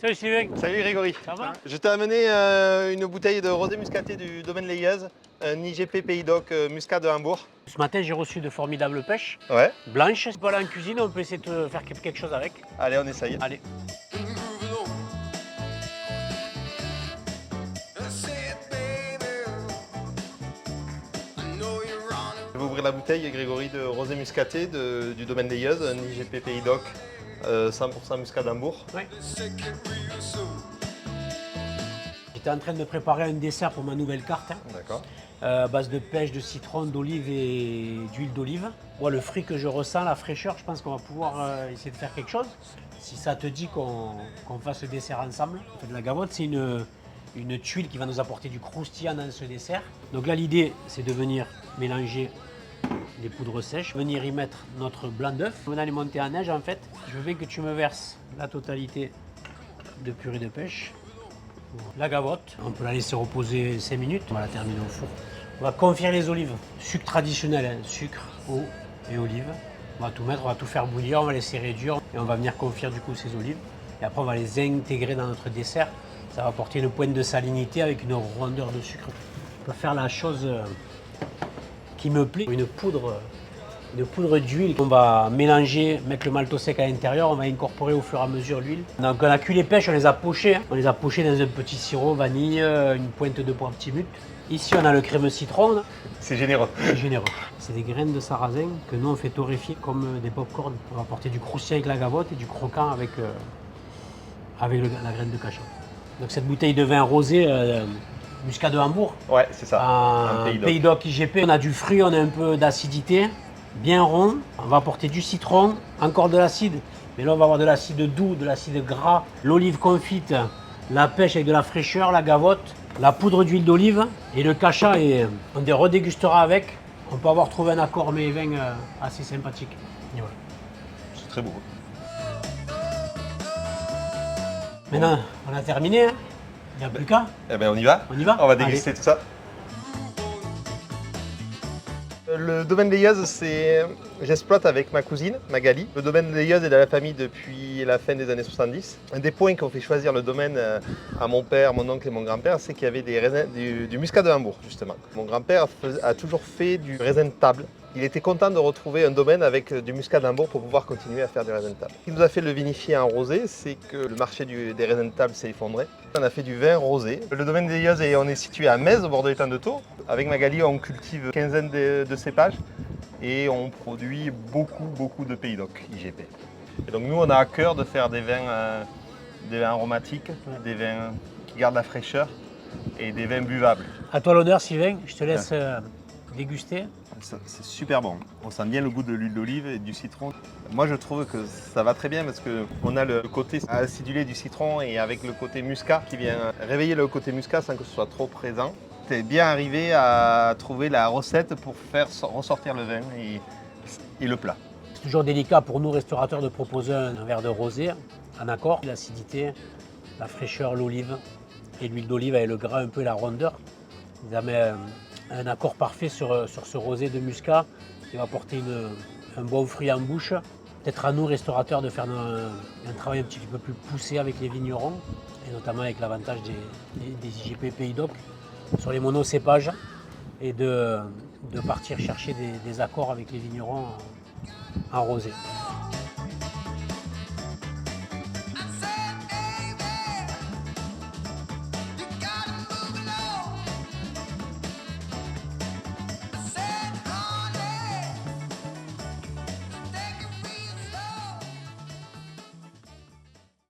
Salut Sylvain. Salut Grégory. Ça va? Je t'ai amené une bouteille de rosé muscaté du domaine Leyeuse, un IGP Pays d'Oc muscat de Hambourg. Ce matin, j'ai reçu de formidables pêches Ouais, blanches. C'est pas là en cuisine, on peut essayer de faire quelque chose avec. allez on essaye. Allez. Je vais ouvrir la bouteille Grégory de rosé muscaté du domaine Leyeuse, un IGP Pays d'Oc 100% muscat d'Hambourg. Ouais. J'étais en train de préparer un dessert pour ma nouvelle carte. D'accord. À base de pêche, de citron, d'olive et d'huile d'olive. Moi, le fruit que je ressens, la fraîcheur, je pense qu'on va pouvoir essayer de faire quelque chose. Si ça te dit qu'on fasse le dessert ensemble. En fait, la gavotte, c'est une tuile qui va nous apporter du croustillant dans ce dessert. Donc là, l'idée, c'est de venir mélanger les poudres sèches, venir y mettre notre blanc d'œuf. On va aller monter en neige, en fait. Je veux bien que tu me verses la totalité de purée de pêche. La gavotte, on peut la laisser reposer 5 minutes, on va la terminer au four. On va confire les olives, sucre traditionnel, hein, sucre, eau et olive. On va tout mettre, on va tout faire bouillir, on va laisser réduire et on va venir confire du coup ces olives. Et après on va les intégrer dans notre dessert. Ça va apporter une pointe de salinité avec une rondeur de sucre. On va faire la chose qui me plaît, une poudre d'huile qu'on va mélanger, mettre le malto sec à l'intérieur, on va incorporer au fur et à mesure l'huile. Donc on a cuit les pêches, on les a pochées. On les a pochées dans un petit sirop, vanille, une pointe de poivre timut. Ici on a le crème citron. C'est généreux. C'est généreux. C'est des graines de sarrasin que nous on fait torréfier comme des pop-corn. On va apporter du croustillant avec la gavotte et du croquant avec la graine de cacha. Donc cette bouteille de vin rosé, muscat de Hambourg. Ouais, c'est ça. Un Pays d'Oc IGP. On a du fruit, on a un peu d'acidité. Bien rond, on va apporter du citron, encore de l'acide, mais là on va avoir de l'acide doux, de l'acide gras, l'olive confite, la pêche avec de la fraîcheur, la gavotte, la poudre d'huile d'olive et le cacha et on les redégustera avec. On peut avoir trouvé un accord mets et vin assez sympathique. Et voilà. C'est très beau. Maintenant, on a terminé, hein. Il n'y a plus qu'à. Eh ben on y va. On y va. On va déguster tout ça. Le domaine Leyeuse, j'exploite avec ma cousine, Magali. Le domaine Leyeuse est dans la famille depuis la fin des années 70. Un des points qui ont fait choisir le domaine à mon père, mon oncle et mon grand-père, c'est qu'il y avait des raisins, du muscat de Hambourg, justement. Mon grand-père a toujours fait du raisin de table. Il était content de retrouver un domaine avec du muscat d'Hambourg pour pouvoir continuer à faire du raisin de table. Ce qui nous a fait le vinifier en rosé, c'est que le marché des raisins de table s'est effondré. On a fait du vin rosé. Le domaine des Leyeuse, on est situé à Metz, au bord de l'étang de Thau. Avec Magali, on cultive une quinzaine de cépages et on produit beaucoup de Pays d'Oc IGP. Et donc nous, on a à cœur de faire des vins aromatiques, des vins qui gardent la fraîcheur et des vins buvables. À toi l'honneur Sylvain, je te laisse déguster. C'est super bon. On sent bien le goût de l'huile d'olive et du citron. Moi, je trouve que ça va très bien parce qu'on a le côté acidulé du citron et avec le côté muscat qui vient réveiller le côté muscat sans que ce soit trop présent. Tu es bien arrivé à trouver la recette pour faire ressortir le vin et le plat. C'est toujours délicat pour nous restaurateurs de proposer un verre de rosé en accord. L'acidité, la fraîcheur, l'olive et l'huile d'olive avec le gras un peu et la rondeur. Ça met un accord parfait sur ce rosé de muscat qui va apporter un bon fruit en bouche. Peut-être à nous restaurateurs de faire un travail un petit peu plus poussé avec les vignerons et notamment avec l'avantage des IGP Pays d'Oc sur les monocépages et de partir chercher des accords avec les vignerons en rosé.